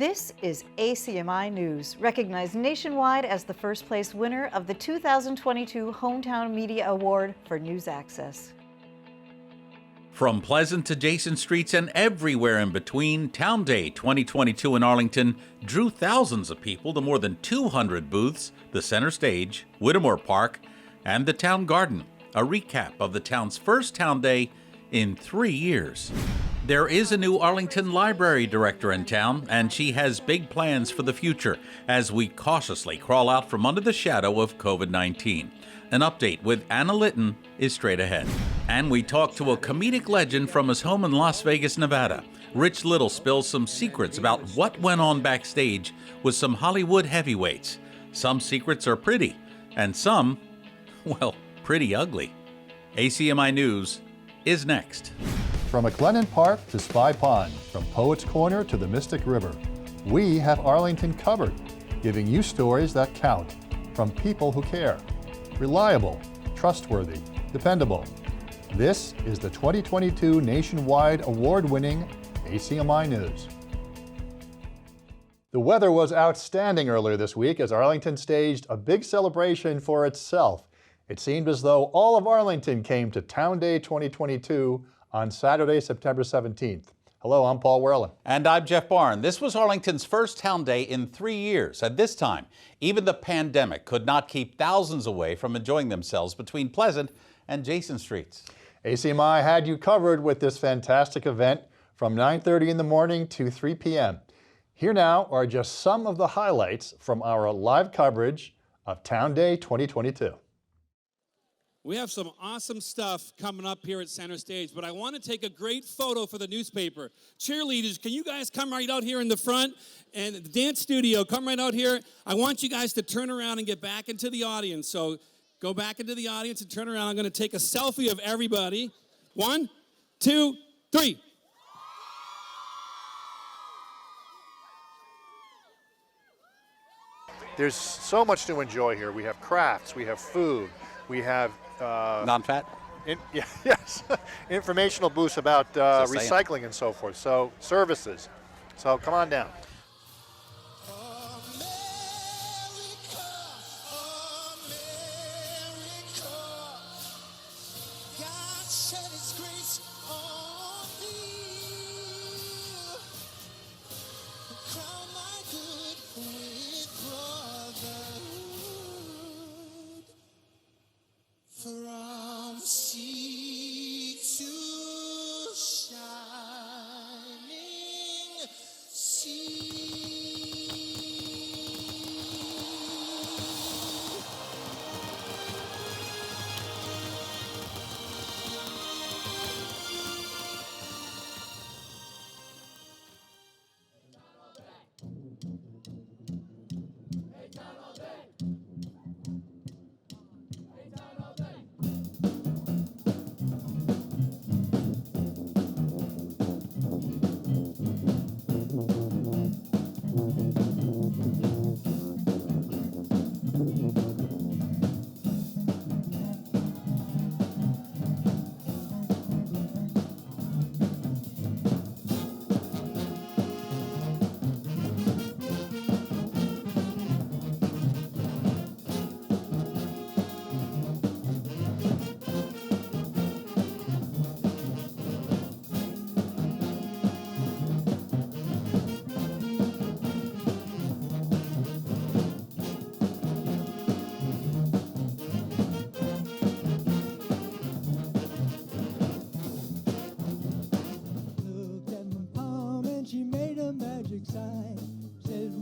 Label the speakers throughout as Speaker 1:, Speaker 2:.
Speaker 1: This is ACMi News, recognized nationwide as the first place winner of the 2022 Hometown Media Award for News Access.
Speaker 2: From Pleasant to Jason Streets and everywhere in between, Town Day 2022 in Arlington drew thousands of people to more than 200 booths, the center stage, Whitemore Park, and the town garden, a recap of the town's first Town Day in 3 years. There is a new Arlington library director in town, and she has big plans for the future as we cautiously crawl out from under the shadow of COVID-19. An update with Anna Litten is straight ahead. And we talk to a comedic legend from his home in Las Vegas, Nevada. Rich Little spills some secrets about what went on backstage with some Hollywood heavyweights. Some secrets are pretty, and some, well, pretty ugly. ACMi News is next.
Speaker 3: From McLennan Park to Spy Pond, from Poets Corner to the Mystic River, we have Arlington covered, giving you stories that count from people who care. Reliable, trustworthy, dependable. This is the 2022 nationwide award-winning ACMi News. The weather was outstanding earlier this week as Arlington staged a big celebration for itself. It seemed as though all of Arlington came to Town Day 2022 on Saturday, September 17th. Hello, I'm Paul Werlin.
Speaker 2: And I'm Jeff Barn. This was Arlington's first Town Day in 3 years. At this time, even the pandemic could not keep thousands away from enjoying themselves between Pleasant and Jason Streets.
Speaker 3: ACMi had you covered with this fantastic event from 9:30 in the morning to 3 p.m. Here now are just some of the highlights from our live coverage of Town Day 2022.
Speaker 4: We have some awesome stuff coming up here at Center Stage, but I want to take a great photo for the newspaper. Cheerleaders, can you guys come right out here in the front? And the dance studio, come right out here. I want you guys to turn around and get back into the audience. So go back into the audience and turn around. I'm going to take a selfie of everybody. 1, 2, 3.
Speaker 3: There's so much to enjoy here. We have crafts, we have food, we have
Speaker 2: non-fat?
Speaker 3: Yes, informational booths about recycling and so forth. So services. So come on down.
Speaker 5: From sea to shining sea.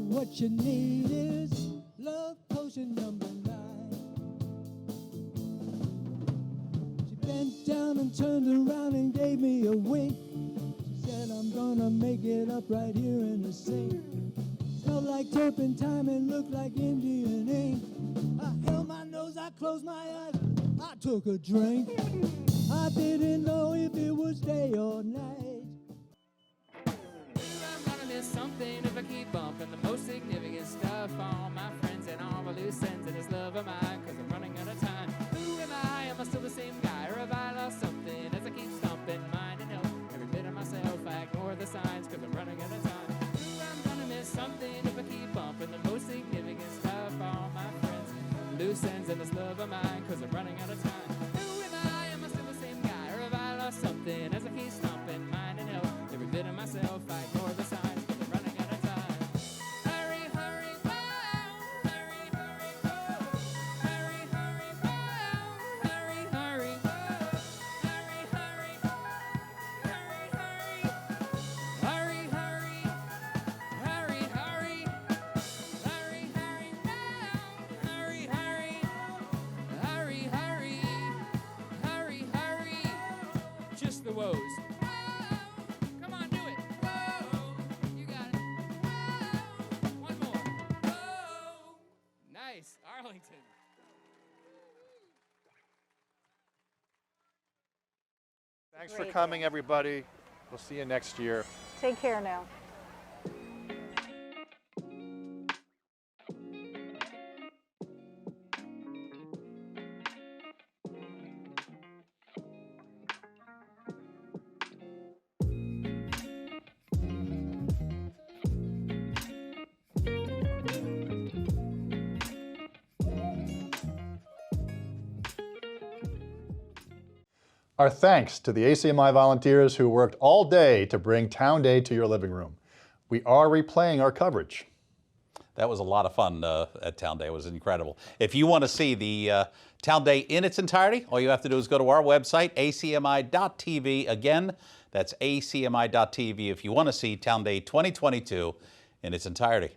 Speaker 5: What you need is love potion number 9. She bent down and turned around and gave me a wink. She said, I'm gonna make it up right here in the sink. Smelled like turpentine and looked like Indian ink. I held my nose, I closed my eyes, I took a drink. I didn't know if it was day or night.
Speaker 6: Something if I keep bumping the most significant stuff. All my friends and all the loose ends and this love of mine, cause I'm running out of time. Who am I? Am I still the same guy? Or have I lost something as I keep stomping mine and help every bit of myself? I ignore the signs cause I'm running out of time. Ooh, I'm gonna miss loose ends and this love of mine, cause I'm running out of time. Who am I? Am I still the same guy? Or have I lost something as I keep stomping? Mind and health, every bit of myself, I ignore the signs, cause I'm running out of time. Hurry, hurry, wow. Hurry, hurry, whoa. Hurry, hurry, wow. Hurry, hurry, whoa. Hurry, hurry, hurry, hurry. Hurry, hurry, hurry, hurry. Hurry, hurry, wow. Hurry, hurry. Hurry, hurry. Hurry, hurry. Just the woes. Come on, do it. Whoa. You got it. Whoa. One more. Whoa. Nice. Arlington.
Speaker 3: Thanks for coming, everybody. We'll see you next year.
Speaker 1: Take care now.
Speaker 3: Our thanks to the ACMi volunteers who worked all day to bring Town Day to your living room. We are replaying our coverage.
Speaker 2: That was a lot of fun at Town Day. It was incredible. If you want to see the Town Day in its entirety, all you have to do is go to our website, acmi.tv. Again, that's acmi.tv if you want to see Town Day 2022 in its entirety.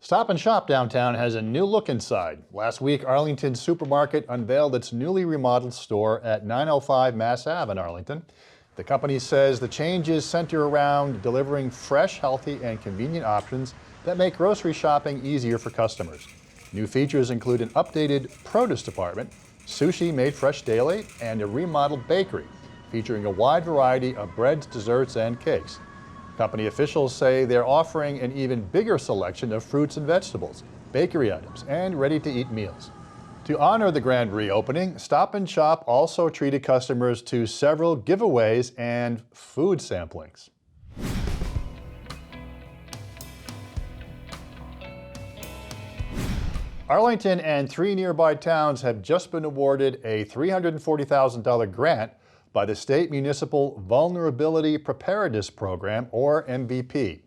Speaker 3: Stop and Shop downtown has a new look inside. Last week, Arlington Supermarket unveiled its newly remodeled store at 905 Mass Ave in Arlington. The company says the changes center around delivering fresh, healthy, and convenient options that make grocery shopping easier for customers. New features include an updated produce department, sushi made fresh daily, and a remodeled bakery featuring a wide variety of breads, desserts, and cakes. Company officials say they're offering an even bigger selection of fruits and vegetables, bakery items, and ready-to-eat meals. To honor the grand reopening, Stop and Shop also treated customers to several giveaways and food samplings. Arlington and 3 nearby towns have just been awarded a $340,000 grant by the State Municipal Vulnerability Preparedness Program, or MVP.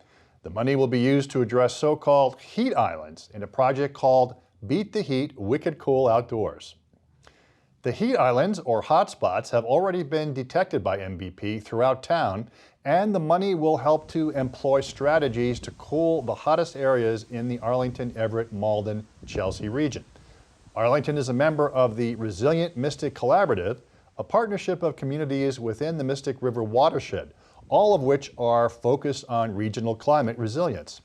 Speaker 3: The money will be used to address so-called heat islands in a project called Beat the Heat, Wicked Cool Outdoors. The heat islands, or hotspots, have already been detected by MVP throughout town, and the money will help to employ strategies to cool the hottest areas in the Arlington, Everett, Malden, Chelsea region. Arlington is a member of the Resilient Mystic Collaborative, a partnership of communities within the Mystic River watershed, all of which are focused on regional climate resilience.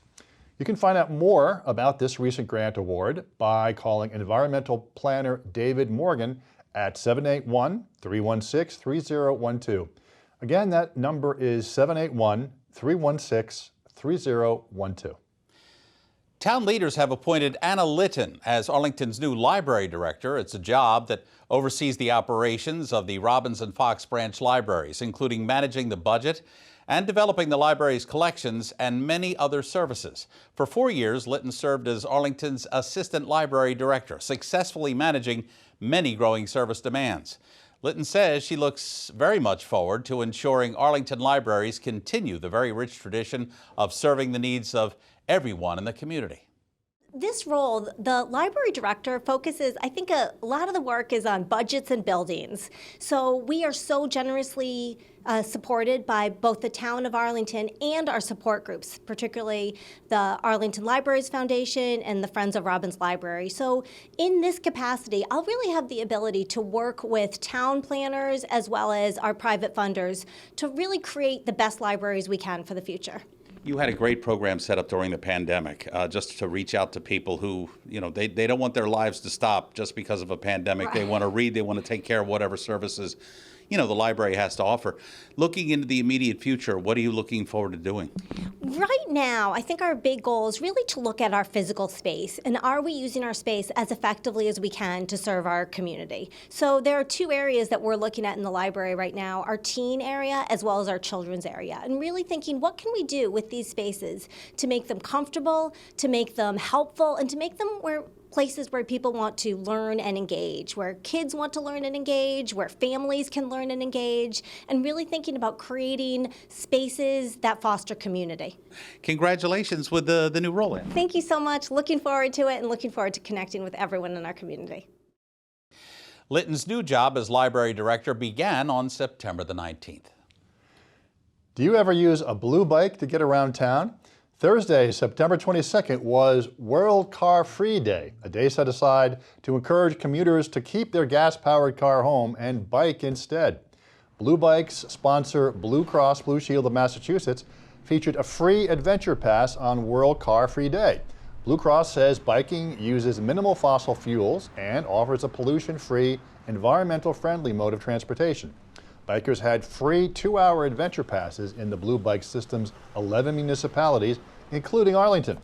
Speaker 3: You can find out more about this recent grant award by calling environmental planner David Morgan at 781-316-3012. Again, that number is 781-316-3012.
Speaker 2: Town leaders have appointed Anna Litten as Arlington's new library director. It's a job that oversees the operations of the Robbins and Fox branch libraries, including managing the budget and developing the library's collections and many other services. For 4 years, Litten served as Arlington's assistant library director, successfully managing many growing service demands. Litten says she looks very much forward to ensuring Arlington libraries continue the very rich tradition of serving the needs of everyone in the community.
Speaker 7: This role, the library director, focuses, I think a lot of the work is on budgets and buildings. So we are so generously supported by both the town of Arlington and our support groups, particularly the Arlington Libraries Foundation and the Friends of Robbins Library. So in this capacity, I'll really have the ability to work with town planners as well as our private funders to really create the best libraries we can for the future.
Speaker 2: You had a great program set up during the pandemic, just to reach out to people who, you know, they don't want their lives to stop just because of a pandemic. Right. They want to read, they want to take care of whatever services, you know, the library has to offer. Looking into the immediate future, what are you looking forward to doing?
Speaker 7: Right now, I think our big goal is really to look at our physical space, and are we using our space as effectively as we can to serve our community? So there are two areas that we're looking at in the library right now, our teen area as well as our children's area, and really thinking what can we do with these spaces to make them comfortable, to make them helpful, and to make them where places where people want to learn and engage, where kids want to learn and engage, where families can learn and engage, and really thinking about creating spaces that foster community.
Speaker 2: Congratulations with the new role.
Speaker 7: Thank you so much. Looking forward to it and looking forward to connecting with everyone in our community.
Speaker 2: Litten's new job as library director began on September the 19th.
Speaker 3: Do you ever use a blue bike to get around town? Thursday, September 22nd was World Car Free Day, a day set aside to encourage commuters to keep their gas-powered car home and bike instead. Blue Bikes sponsor Blue Cross Blue Shield of Massachusetts featured a free adventure pass on World Car Free Day. Blue Cross says biking uses minimal fossil fuels and offers a pollution-free, environmental-friendly mode of transportation. Bikers had free 2-hour adventure passes in the Blue Bike system's 11 municipalities, including Arlington.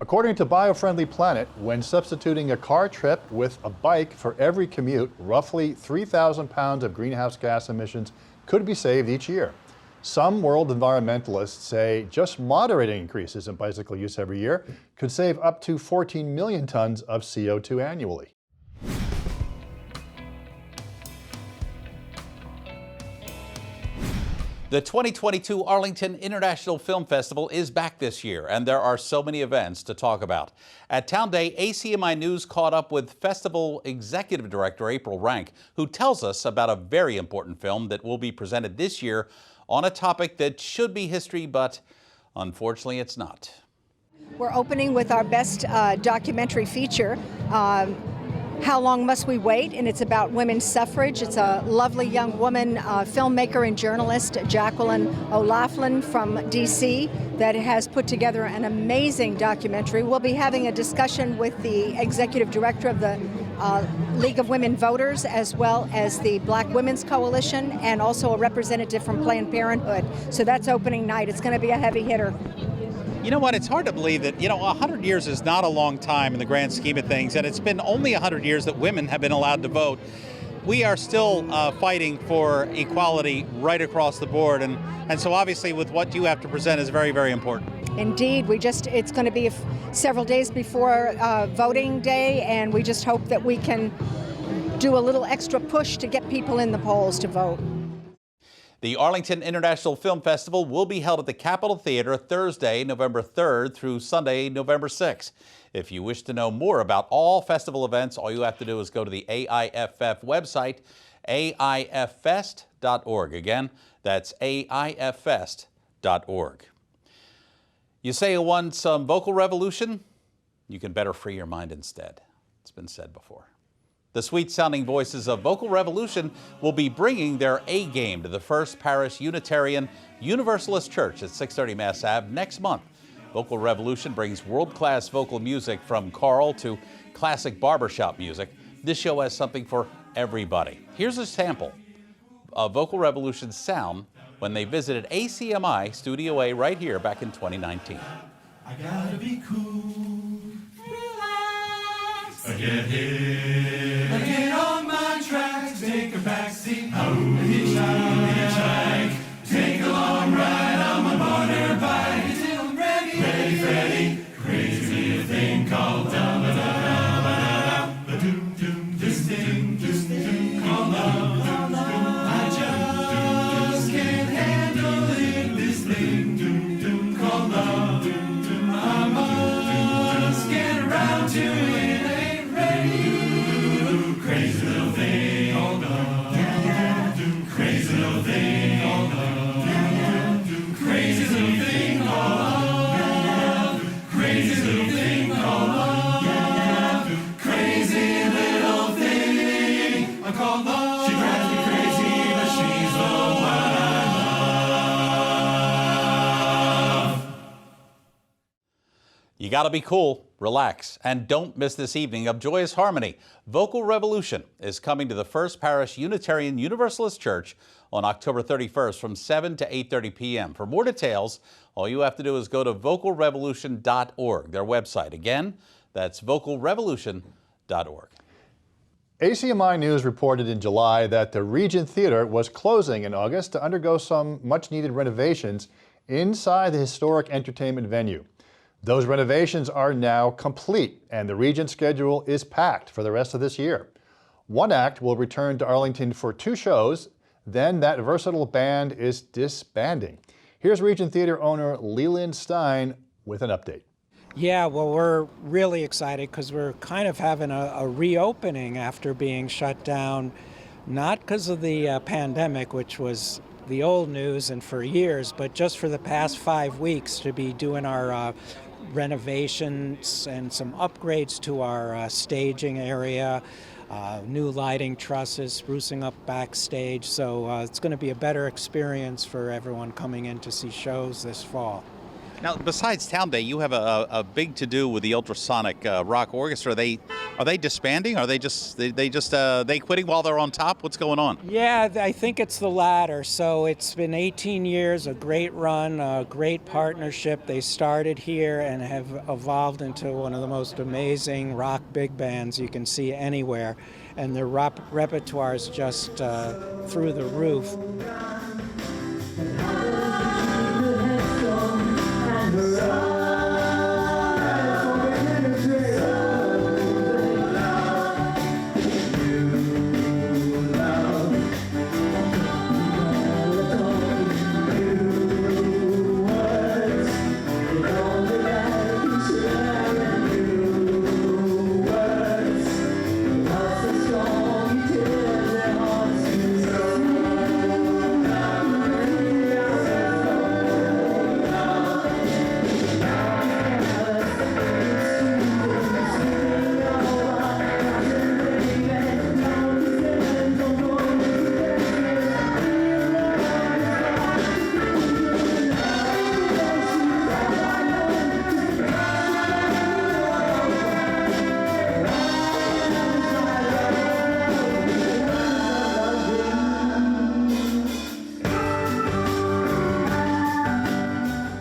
Speaker 3: According to Biofriendly Planet, when substituting a car trip with a bike for every commute, roughly 3,000 pounds of greenhouse gas emissions could be saved each year. Some world environmentalists say just moderating increases in bicycle use every year could save up to 14 million tons of CO2 annually.
Speaker 2: The 2022 Arlington International Film Festival is back this year, and there are so many events to talk about. At Town Day, ACMi News caught up with Festival Executive Director April Rank, who tells us about a very important film that will be presented this year on a topic that should be history, but unfortunately it's not.
Speaker 8: We're opening with our best documentary feature, How Long Must We Wait? And it's about women's suffrage. It's a lovely young woman, filmmaker and journalist, Jacqueline O'Laughlin from DC, that has put together an amazing documentary. We'll be having a discussion with the executive director of the League of Women Voters, as well as the Black Women's Coalition, and also a representative from Planned Parenthood. So that's opening night. It's going to be a heavy hitter.
Speaker 2: You know what, it's hard to believe that, 100 years is not a long time in the grand scheme of things, and it's been only 100 years that women have been allowed to vote. We are still fighting for equality right across the board, and so obviously with what you have to present is very, very important.
Speaker 8: Indeed, it's going to be several days before voting day, and we just hope that we can do a little extra push to get people in the polls to vote.
Speaker 2: The Arlington International Film Festival will be held at the Capitol Theater Thursday, November 3rd through Sunday, November 6th. If you wish to know more about all festival events, all you have to do is go to the AIFF website, aiffest.org. Again, that's aiffest.org. You say you want some vocal revolution? You can better free your mind instead. It's been said before. The sweet-sounding voices of Vocal Revolution will be bringing their A game to the First Parish Unitarian Universalist Church at 630 Mass Ave next month. Vocal Revolution brings world-class vocal music from choral to classic barbershop music. This show has something for everybody. Here's a sample of Vocal Revolution's sound when they visited ACMi Studio A right here back in 2019.
Speaker 9: I gotta be cool, relax, I get hit, I get on my tracks, take a backseat, hitchhike, take a long ride on my motorbike, until I'm ready, ready, crazy thing called this thing called love, I just can't handle it, this thing called love. I must get around to it, ain't ready. Crazy little thing called love. Crazy little thing called love. Crazy little thing called love. Crazy little thing called love. Crazy little thing called love. She drives me crazy, but she's the one I love.
Speaker 2: You gotta be cool, relax, and don't miss this evening of joyous harmony. Vocal Revolution is coming to the First Parish Unitarian Universalist Church on October 31st from 7 to 8:30 p.m. For more details, all you have to do is go to vocalrevolution.org, their website. Again, that's vocalrevolution.org.
Speaker 3: ACMi News reported in July that the Regent Theater was closing in August to undergo some much-needed renovations inside the historic entertainment venue. Those renovations are now complete, and the Regent schedule is packed for the rest of this year. One act will return to Arlington for 2 shows, then that versatile band is disbanding. Here's Regent Theater owner Leland Stein with an update.
Speaker 10: Yeah, well, we're really excited because we're kind of having a reopening after being shut down, not because of the pandemic, which was the old news and for years, but just for the past 5 weeks to be doing our renovations and some upgrades to our staging area, new lighting trusses, sprucing up backstage. So it's going to be a better experience for everyone coming in to see shows this fall.
Speaker 2: Now, besides Town Day, you have a big to-do with the Ultrasonic Rock Orchestra. Are they disbanding? Are they they quitting while they're on top? What's going on?
Speaker 10: Yeah, I think it's the latter. So it's been 18 years, a great run, a great partnership. They started here and have evolved into one of the most amazing rock big bands you can see anywhere. And their repertoire is just through the roof.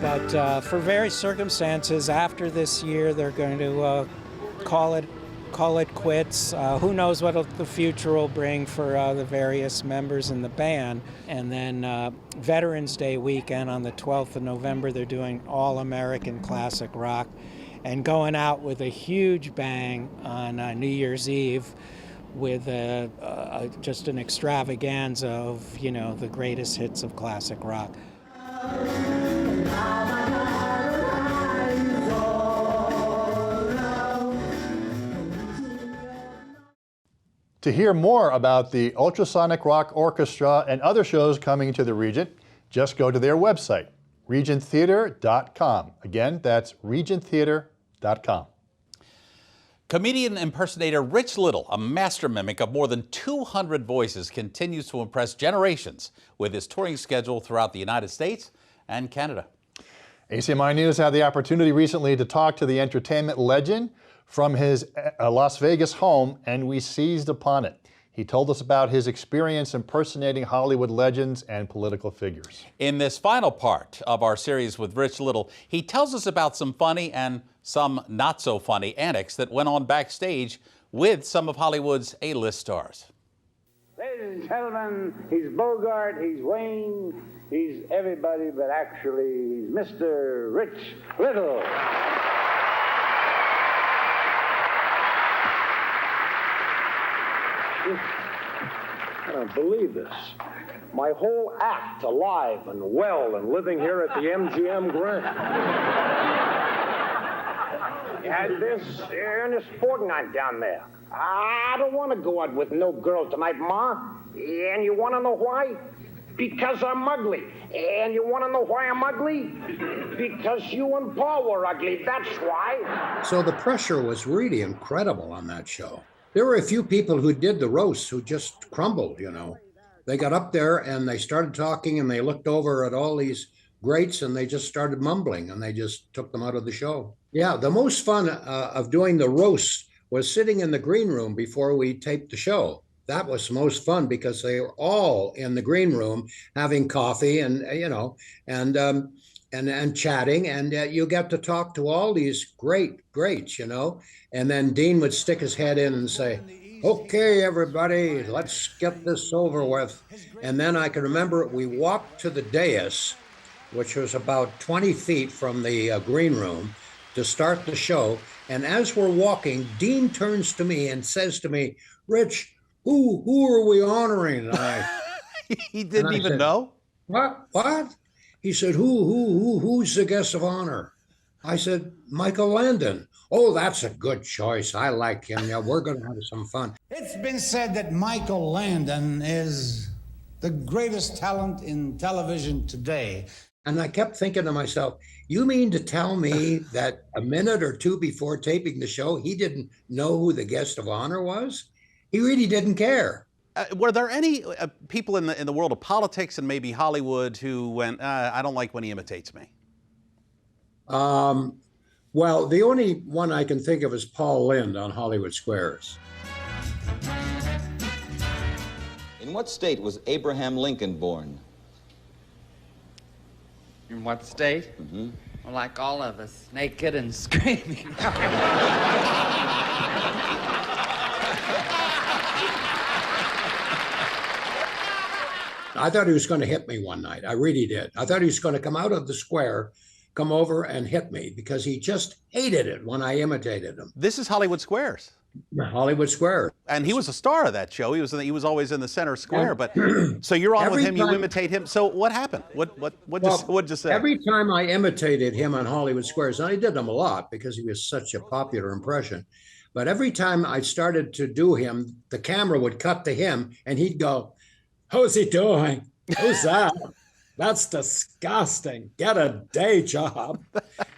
Speaker 10: But for various circumstances, after this year, they're going to call it quits. Who knows what the future will bring for the various members in the band. And then Veterans Day weekend on the 12th of November, they're doing all-American classic rock and going out with a huge bang on New Year's Eve with just an extravaganza of, the greatest hits of classic rock.
Speaker 3: To hear more about the Ultrasonic Rock Orchestra and other shows coming to the Regent, just go to their website, regenttheater.com. Again, that's regenttheater.com.
Speaker 2: Comedian impersonator Rich Little, a master mimic of more than 200 voices, continues to impress generations with his touring schedule throughout the United States and Canada.
Speaker 3: ACMi News had the opportunity recently to talk to the entertainment legend from his Las Vegas home, and we seized upon it. He told us about his experience impersonating Hollywood legends and political figures.
Speaker 2: In this final part of our series with Rich Little, he tells us about some funny and some not so funny antics that went on backstage with some of Hollywood's A-list stars.
Speaker 11: Ladies and gentlemen, he's Bogart, he's Wayne, he's everybody, but actually he's Mr. Rich Little. I don't believe this. My whole act alive and well and living here at the MGM Grand. And this sporting night down there. I don't want to go out with no girl tonight, Ma. And you want to know why? Because I'm ugly. And you want to know why I'm ugly? Because you and Paul were ugly, that's why.
Speaker 12: So the pressure was really incredible on that show. There were a few people who did the roasts who just crumbled, They got up there and they started talking and they looked over at all these greats and they just started mumbling and they just took them out of the show. Yeah, the most fun of doing the roasts was sitting in the green room before we taped the show. That was most fun because they were all in the green room having coffee and chatting, and you get to talk to all these greats, and then Dean would stick his head in and say, "Okay, everybody, let's get this over with." And then I can remember we walked to the dais, which was about 20 feet from the green room, to start the show. And as we're walking, Dean turns to me and says to me, Rich, who are we honoring tonight?
Speaker 2: He didn't even said, know?
Speaker 12: What? He said, who's the guest of honor? I said, Michael Landon. Oh, that's a good choice. I like him. Yeah, we're going to have some fun.
Speaker 13: It's been said that Michael Landon is the greatest talent in television today.
Speaker 12: And I kept thinking to myself, you mean to tell me that a minute or two before taping the show, he didn't know who the guest of honor was? He really didn't care.
Speaker 2: Were there any people in the world of politics and maybe Hollywood who went, I don't like when he imitates me?
Speaker 12: Well, the only one I can think of is Paul Lynde on Hollywood Squares.
Speaker 14: In what state was Abraham Lincoln born?
Speaker 6: In what state?
Speaker 14: Mm-hmm.
Speaker 6: Well, like all of us, naked and screaming.
Speaker 12: I thought he was going to hit me one night. I really did. I thought he was going to come out of the square, come over and hit me because he just hated it when I imitated him.
Speaker 2: This is Hollywood Squares.
Speaker 12: Hollywood Square.
Speaker 2: And he was a star of that show. He was always in the center square. But so you're on with him, you imitate him. So what happened? What'd you say?
Speaker 12: Every time I imitated him on Hollywood Squares, and I did them a lot because he was such a popular impression. But every time I started to do him, the camera would cut to him and he'd go, "How's he doing? Who's that? That's disgusting. Get a day job."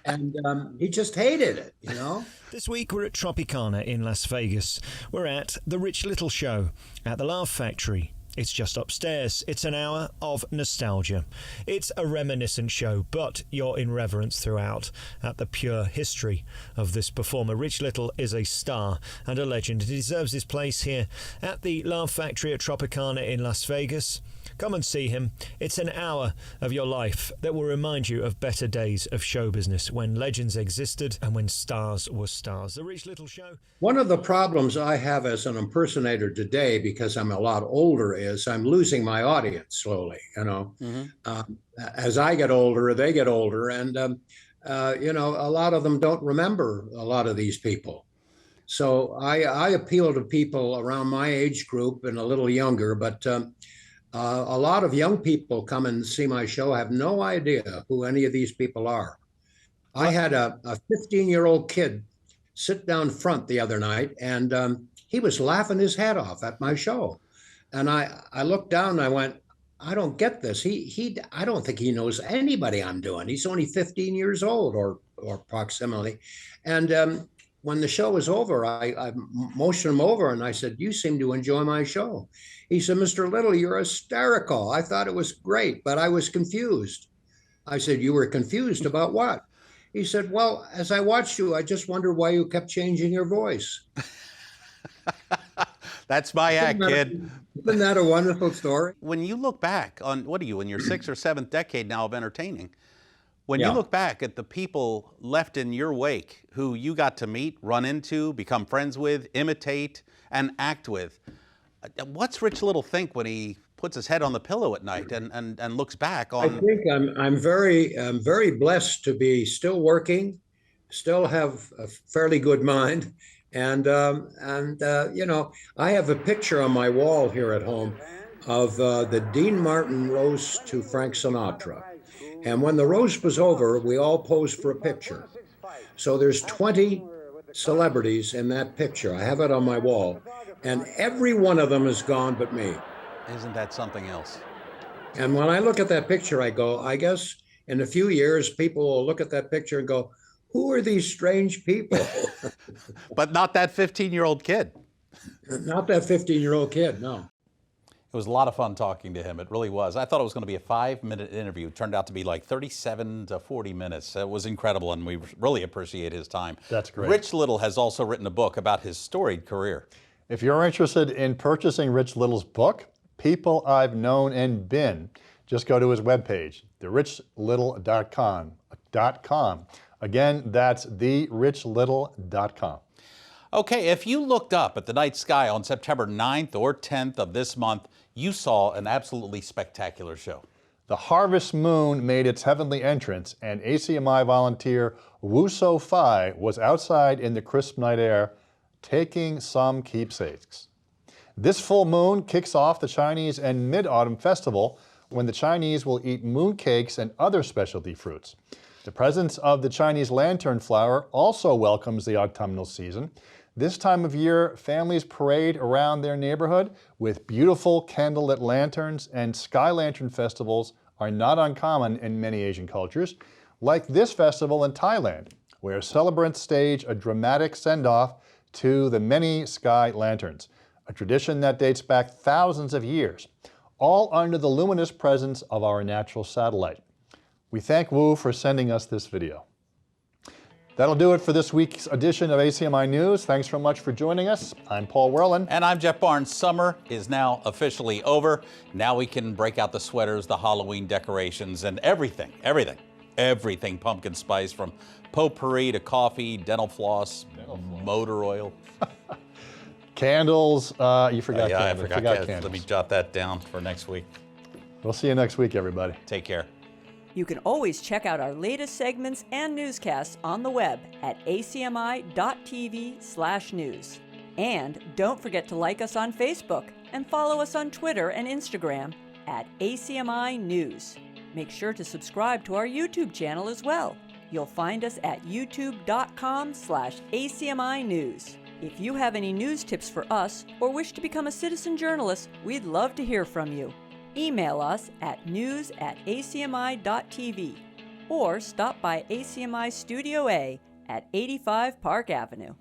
Speaker 12: And he just hated it, you know?
Speaker 15: This week we're at Tropicana in Las Vegas. We're at the Rich Little Show at the Laugh Factory. It's just upstairs. It's an hour of nostalgia. It's a reminiscent show, but you're in reverence throughout at the pure history of this performer. Rich Little is a star and a legend. He deserves his place here at the Laugh Factory at Tropicana in Las Vegas. Come and see him. It's an hour of your life that will remind you of better days of show business when legends existed and when stars were stars. The Rich Little Show.
Speaker 12: One of the problems I have as an impersonator today, because I'm a lot older, is I'm losing my audience slowly, you know. Mm-hmm. As I get older, they get older. And, you know, a lot of them don't remember a lot of these people. So I appeal to people around my age group and a little younger, but a lot of young people come and see my show, have no idea who any of these people are. I had a 15-year-old kid sit down front the other night, and he was laughing his head off at my show. And I looked down and I went, I don't get this. I don't think he knows anybody I'm doing. He's only 15 years old or approximately. And when the show was over, I motioned him over and I said, "You seem to enjoy my show." He said, "Mr. Little, you're hysterical. I thought it was great, but I was confused." I said, "You were confused about what?" He said, "Well, as I watched you, I just wondered why you kept changing your voice."
Speaker 2: That's my act, kid.
Speaker 12: Isn't that a wonderful story?
Speaker 2: When you look back on, what are you, in your 6th or 7th decade now of entertaining, when you look back at the people left in your wake who you got to meet, run into, become friends with, imitate, and act with, what's Rich Little think when he puts his head on the pillow at night and looks back on?
Speaker 12: I think I'm very blessed to be still working, still have a fairly good mind, and you know, I have a picture on my wall here at home of the Dean Martin roast to Frank Sinatra. And when the roast was over, we all posed for a picture. So there's 20 celebrities in that picture. I have it on my wall. And every one of them is gone but me.
Speaker 2: Isn't that something else?
Speaker 12: And when I look at that picture, I go, I guess in a few years, people will look at that picture and go, who are these strange people?
Speaker 2: But not that 15-year-old kid.
Speaker 12: Not that 15-year-old kid, no.
Speaker 2: It was a lot of fun talking to him. It really was. I thought it was going to be a 5-minute interview. It turned out to be like 37 to 40 minutes. It was incredible, and we really appreciate his time.
Speaker 3: That's great.
Speaker 2: Rich Little has also written a book about his storied career.
Speaker 3: If you're interested in purchasing Rich Little's book, People I've Known and Been, just go to his webpage, therichlittle.com. Again, that's therichlittle.com.
Speaker 2: Okay, if you looked up at the night sky on September 9th or 10th of this month, you saw an absolutely spectacular show.
Speaker 3: The harvest moon made its heavenly entrance, and ACMi volunteer Wu So Fai was outside in the crisp night air, taking some keepsakes. This full moon kicks off the Chinese and Mid-Autumn Festival, when the Chinese will eat mooncakes and other specialty fruits. The presence of the Chinese lantern flower also welcomes the autumnal season. This time of year, families parade around their neighborhood with beautiful candlelit lanterns, and sky lantern festivals are not uncommon in many Asian cultures, like this festival in Thailand, where celebrants stage a dramatic send-off to the many sky lanterns, a tradition that dates back thousands of years, all under the luminous presence of our natural satellite. We thank Wu for sending us this video. That'll do it for this week's edition of ACMi News. Thanks so much for joining us. I'm Paul Werlin.
Speaker 2: And I'm Jeff Barnes. Summer is now officially over. Now we can break out the sweaters, the Halloween decorations, and everything pumpkin spice, from potpourri to coffee, dental floss, motor oil.
Speaker 3: Candles, you forgot candles.
Speaker 2: I forgot candles.
Speaker 3: Candles.
Speaker 2: Let me jot that down for next week.
Speaker 3: We'll see you next week, everybody.
Speaker 2: Take care.
Speaker 16: You can always check out our latest segments and newscasts on the web at acmi.tv/news. And don't forget to like us on Facebook and follow us on Twitter and Instagram at ACMi News. Make sure to subscribe to our YouTube channel as well. You'll find us at youtube.com/ACMi News. If you have any news tips for us or wish to become a citizen journalist, we'd love to hear from you. Email us at news@acmi.tv or stop by ACMI Studio A at 85 Park Avenue.